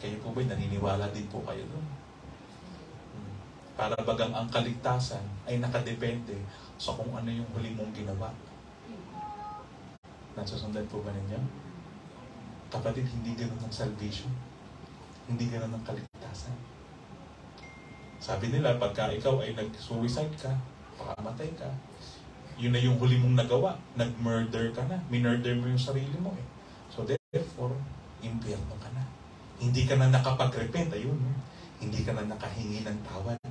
Kayo po ba, naniniwala din po kayo doon? Para bagang ang kaligtasan ay nakadepende sa kung ano yung huli mong ginawa. Nasusundan po ba ninyo? Kapatid, hindi ganun ang salvation. Hindi ganun ang kaligtasan. Sabi nila, pagka ikaw ay nag-suicide ka, pakamatay ka, yun na yung huli mong nagawa. Nag-murder ka na. Minurder mo yung sarili mo eh. So therefore, impyerno ka na. Hindi ka na nakapag-repent. Ayun. Hindi ka na nakahingi ng tawad.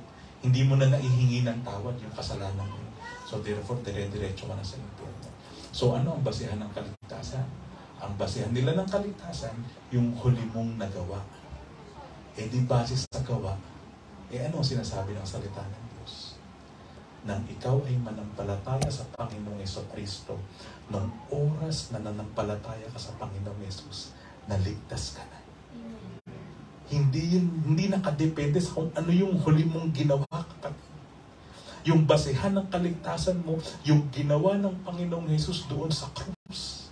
Hindi mo na naihingi ng tawad yung kasalanan mo. So therefore, dire-diretso ka na sa impyerno. So ano ang basihan ng kaligtasan? Ang basihan nila ng kaligtasan, yung huli mong nagawa. Eh di base sa gawa, ano sinasabi ng salita ng Diyos? Nang ikaw ay manampalataya sa Panginoong Jesucristo, nung oras na nanampalataya ka sa Panginoong Jesus, naligtas ka na. Hindi nakadepende sa kung ano yung huli mong ginawa, kapatid. Yung basehan ng kaligtasan mo, yung ginawa ng Panginoong Jesus doon sa krus.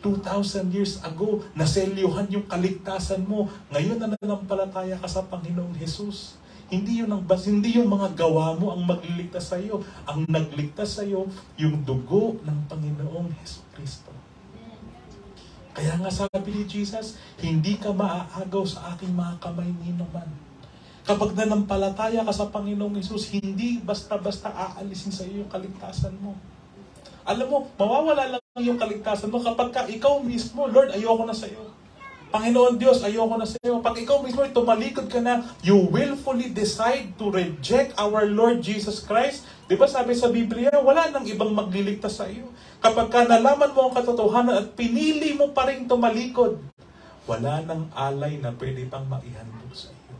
2,000 years ago, naselyuhan yung kaligtasan mo. Ngayon na nanampalataya ka sa Panginoong Jesus. Hindi yung mga gawa mo ang magliligtas sa iyo. Ang nagligtas sa iyo, yung dugo ng Panginoong Jesucristo. Kaya nga sabi ni Jesus, hindi ka maaagaw sa aking mga kamay ninuman. Kapag nanampalataya ka sa Panginoong Jesus, hindi basta-basta aalisin sa iyo yung kaligtasan mo. Alam mo, mawawala lang yung kaligtasan mo kapag ka ikaw mismo, Lord, ayoko na sa iyo. Panginoon Diyos, ayoko na sa iyo. Pag ikaw mismo tumalikod ka na, you willfully decide to reject our Lord Jesus Christ. Di ba sabi sa Biblia, wala nang ibang magliligtas sa iyo. Kapag ka nalaman mo ang katotohanan at pinili mo pa rin tumalikod, wala nang alay na pwede pang maihandog sa iyo.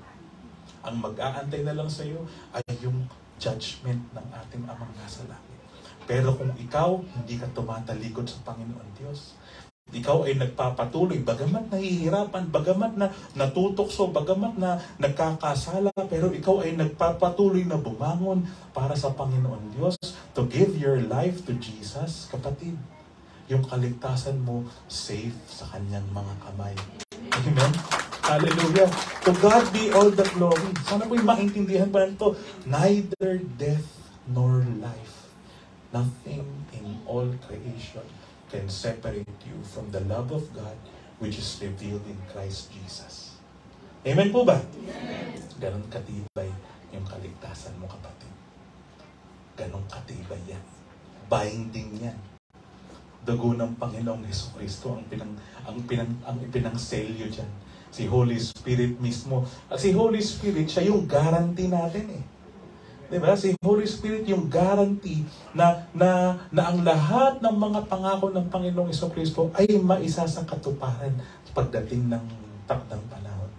Ang mag-aantay na lang sa iyo ay yung judgment ng ating Amang nasa langit. Pero kung ikaw, hindi ka tumatalikod sa Panginoon Diyos, ikaw ay nagpapatuloy, bagamat nahihirapan, bagamat na natutokso, bagamat na nagkakasala, pero ikaw ay nagpapatuloy na bumangon para sa Panginoon Diyos, to give your life to Jesus, kapatid, yung kaligtasan mo safe sa kanyang mga kamay. Amen? Hallelujah. To God be all the glory. Sana po'y maintindihan pa nito. Neither death nor life, nothing in all creation can separate you from the love of God which is revealed in Christ Jesus. Amen po ba? Amen. Ganon katibay yung kaligtasan mo, kapatid. Ganon katibay yan. Binding yan. Dugo ng Panginoong Jesucristo ang ipinang-selyo dyan. Si Holy Spirit mismo. At si Holy Spirit, siya yung guarantee natin eh. Diba? Si Holy Spirit yung guarantee na ang lahat ng mga pangako ng Panginoong Jesucristo ay maisa sa katuparan pagdating ng takdang panahon.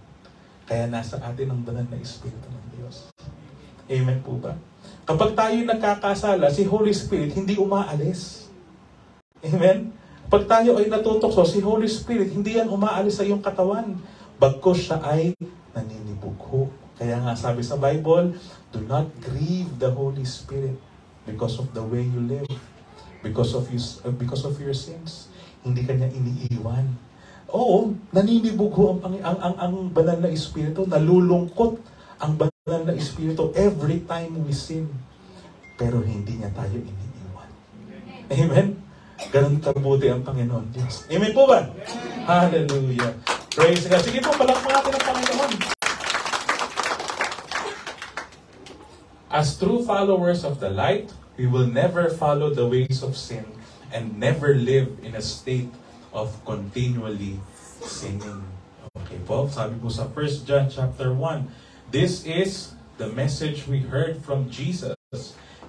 Kaya nasa atin ang banal na Espiritu ng Diyos. Amen po ba? Kapag tayo nagkakasala, si Holy Spirit hindi umaalis. Amen? Pag tayo ay natutokso, si Holy Spirit hindi yan umaalis sa iyong katawan. Bagkus siya ay naninibugho. Kaya nga sabi sa Bible, do not grieve the Holy Spirit because of the way you live, because of your sins. Hindi kanya iniiwan. Oo, naninibugho ang banal na Espiritu, nalulungkot ang banal na Espiritu every time we sin. Pero hindi niya tayo iniiwan. Amen? Ganun kabuti ang Panginoon Diyos. Amen po ba? Hallelujah. Praise God. Sige po, palakpakan natin ang Panginoon. As true followers of the light, we will never follow the ways of sin and never live in a state of continually sinning. Okay po, sabi po sa 1 John chapter 1, this is the message we heard from Jesus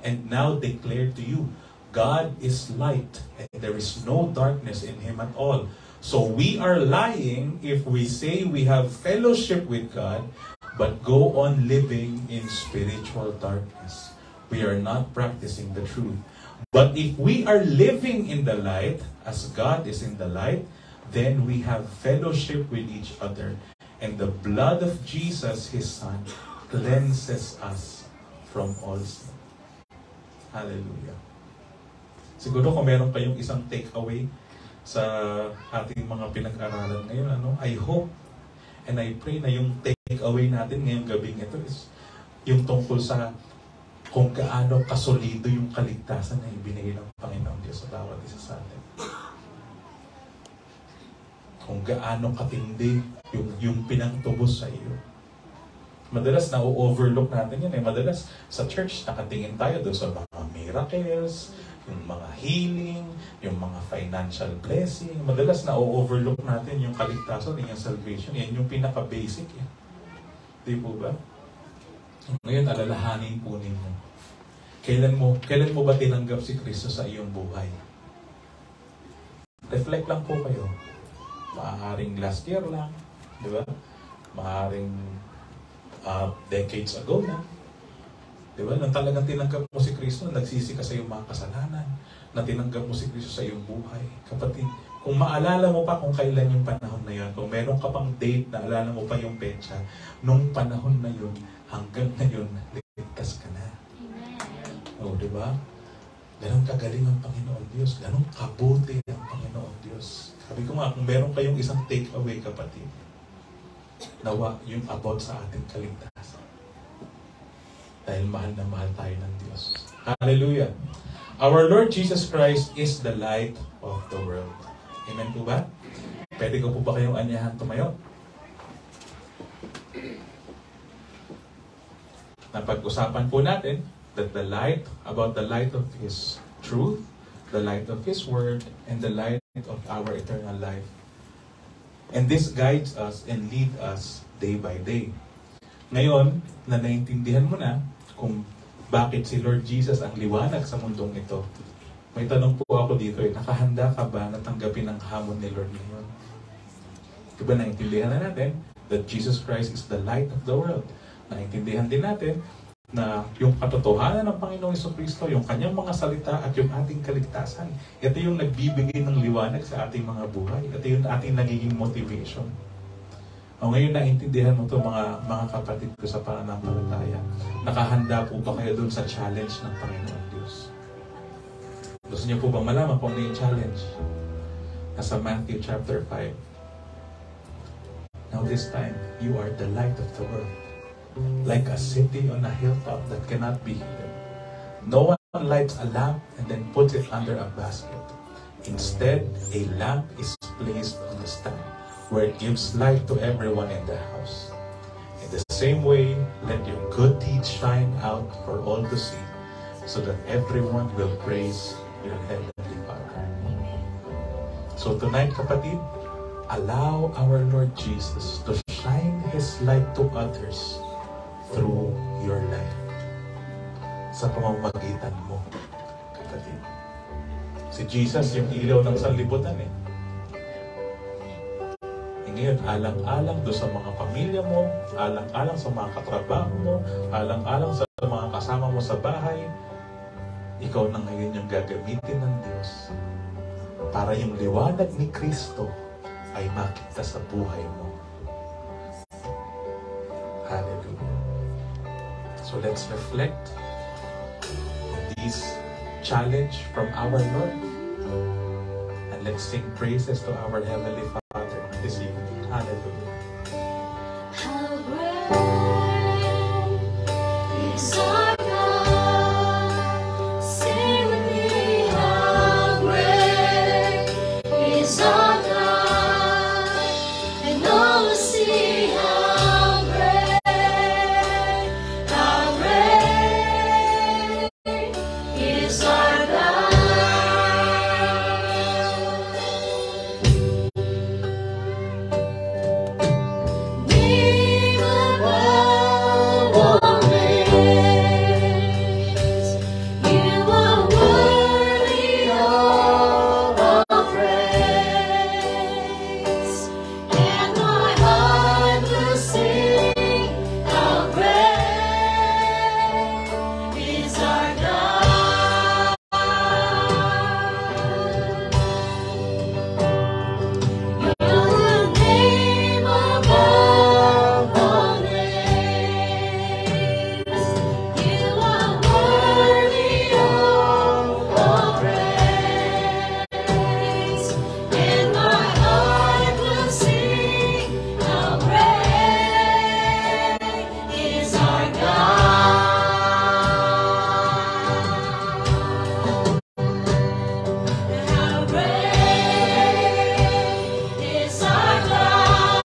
and now declare to you. God is light and there is no darkness in Him at all. So we are lying if we say we have fellowship with God but go on living in spiritual darkness. We are not practicing the truth. But if we are living in the light, as God is in the light, then we have fellowship with each other. And the blood of Jesus, His Son, cleanses us from all sin. Hallelujah. Siguro kung meron kayong isang take-away sa ating mga pinag-aralan ngayon, I hope and I pray na yung take-away natin ngayong gabing ito is yung tungkol sa kung gaano kasolido yung kaligtasan na ibinigay ng Panginoon Diyos sa bawat isa sa atin. Kung gaano katindi yung pinangtubos sa iyo. Madalas na-overlook natin yan eh. Madalas sa church nakatingin tayo doon sa mga miracles, yung mga healing, yung mga financial blessing. Madalas na-overlook natin yung kaligtasan, yung salvation. Yan yung pinaka-basic. Yan. Di po ba? Ngayon, alalahanin po ninyo. Kailan mo ba tinanggap si Kristo sa iyong buhay? Reflect lang po kayo. Maaaring last year lang. Di ba? Maaaring decades ago na. Diba? Nang talagang tinanggap mo si Kristo, nagsisi ka sa iyong mga kasalanan, na tinanggap mo si Kristo sa iyong buhay. Kapatid, kung maalala mo pa kung kailan yung panahon na yun, kung meron ka pang date na alala mo pa yung petsa, nung panahon na yun, hanggang ngayon, ligtas ka na. Amen. O, diba? Ganun kagaling ang Panginoon Diyos. Ganun kabuti ang Panginoon Diyos. Sabi ko nga, kung meron kayong isang take away, kapatid, nawa yung about sa ating kaligtasan. Dahil mahal na mahal tayo ng Diyos. Hallelujah. Our Lord Jesus Christ is the light of the world. Amen po ba? Pwede ko po ba kayong anyahan tumayo? Napag-usapan po natin that about the light of His truth, the light of His Word, and the light of our eternal life. And this guides us and leads us day by day. Ngayon, na naintindihan mo na kung bakit si Lord Jesus ang liwanag sa mundong ito, may tanong po ako dito, nakahanda ka ba na tanggapin ang hamon ni Lord ngayon? Diba naintindihan na natin that Jesus Christ is the light of the world. Naintindihan din natin na yung katotohanan ng Panginoong Jesucristo, yung kanyang mga salita at yung ating kaligtasan, ito yung nagbibigay ng liwanag sa ating mga buhay. Ito yung ating nagiging motivation. O ngayon naintindihan mo ito mga kapatid ko sa pananampalataya. Nakahanda po ba kayo dun sa challenge ng Panginoon Diyos? Gusto niyo po bang malaman kung ano yung challenge? Nasa Matthew chapter 5. Now this time, you are the light of the world. Like a city on a hilltop that cannot be hidden. No one lights a lamp and then puts it under a basket. Instead, a lamp is placed on the stand, where it gives light to everyone in the house. In the same way, let your good deeds shine out for all to see, so that everyone will praise your heavenly Father. So tonight, kapatid, allow our Lord Jesus to shine His light to others through your life. Sa pamamagitan mo, kapatid. Si Jesus, yung ilaw ng sanlibutan eh. Ngayon, alang-alang doon sa mga pamilya mo, alang-alang sa mga katrabaho mo, alang-alang sa mga kasama mo sa bahay, ikaw na ngayon yung gagamitin ng Diyos para yung liwanag ni Kristo ay makita sa buhay mo. Hallelujah. So let's reflect on this challenge from our Lord, and let's sing praises to our Heavenly Father this evening. Hallelujah. How great is our God? Sing with me, how great is our God? And all will see how great is our God. Name above all names, you are worthy of all praise, and my heart will sing how great is our God. You're the name above all names. You are worthy of all praise, and my heart will sing how great is our God. How great is our God?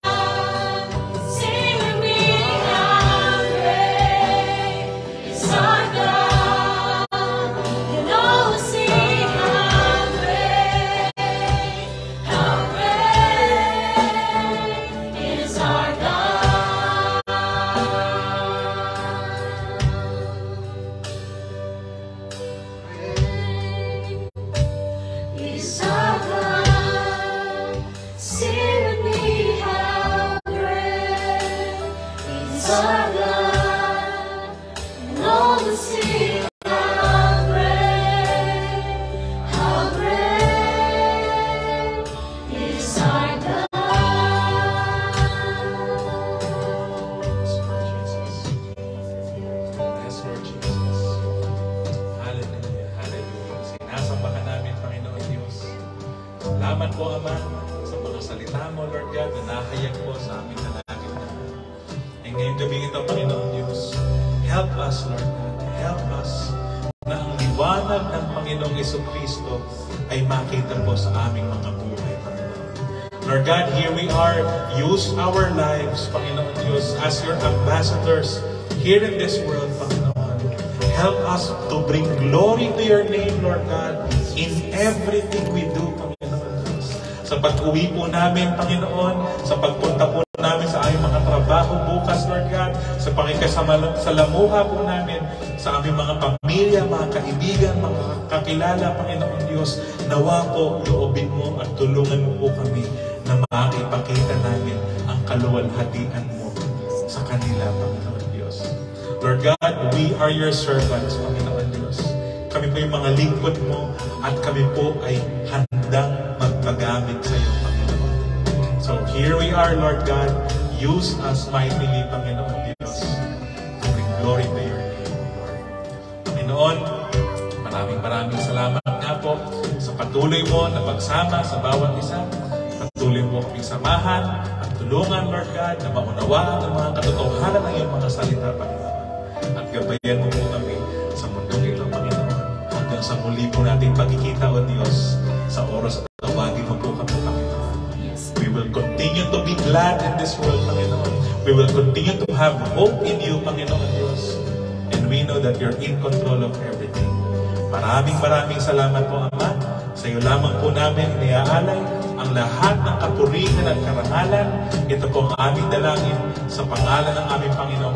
Sing with me, how great is our God? And all will see how great is our God. Is our God? Sing with me, how great is our God? And all will see how great is our God. Yes, Lord Jesus. Hallelujah. Hallelujah. Sinasambahan namin, Panginoon Diyos. Salamat po, Ama, sa mga salita mo, Lord God, na nahayag po sa aming nalagit na. E ngayong gabi ito, Panginoon Diyos, help us, Lord God. Help us na ang liwanag ng Panginoong Jesucristo ay makita po sa aming mga buhay, Panginoon. Lord God, here we are. Use our lives, Panginoon Diyos, as your ambassadors here in this world, Panginoon. Help us to bring glory to your name, Lord God, in everything we do, Panginoon Diyos. Sa pag-uwi po namin, Panginoon, sa pagpunta po namin sa aming mga trabaho bukas, Lord God, sa pakikasalamuha po namin sa aming mga pamilya, mga kaibigan, mga kakilala, Panginoon Diyos, nawa po, loobin mo at tulungan mo po kami na makipakita namin ang kaluwalhatian mo sa kanila, Panginoon Diyos. Lord God, we are your servants, Panginoon Diyos. Kami po yung mga lingkod mo at kami po ay handang magpagamit sa iyo, Panginoon. So here we are, Lord God. Use us mightily, Panginoon Diyos, to bring glory to your name, Lord. Panginoon, maraming salamat nga po sa patuloy mo na pagsama sa bawat isa. Patuloy mo kaming samahan at tulungan, Lord God, na maunawaan ang mga katotohanan ng iyong mga salita, Panginoon. At gabayan mo po kami sa mundong ito, Panginoon. Hanggang sa muli po natin pagkikita, O Diyos, sa oras at tawagin mo po kami, Panginoon. We will continue to be glad in this world, Panginoon. We will continue to have hope in you, Panginoon Diyos. And we know that you're in control of everything. Maraming salamat po, Ama. Sa iyo lamang po namin iniaalay ang lahat ng kapurihan at karangalan. Ito po ang aming dalangin sa pangalan ng aming Panginoong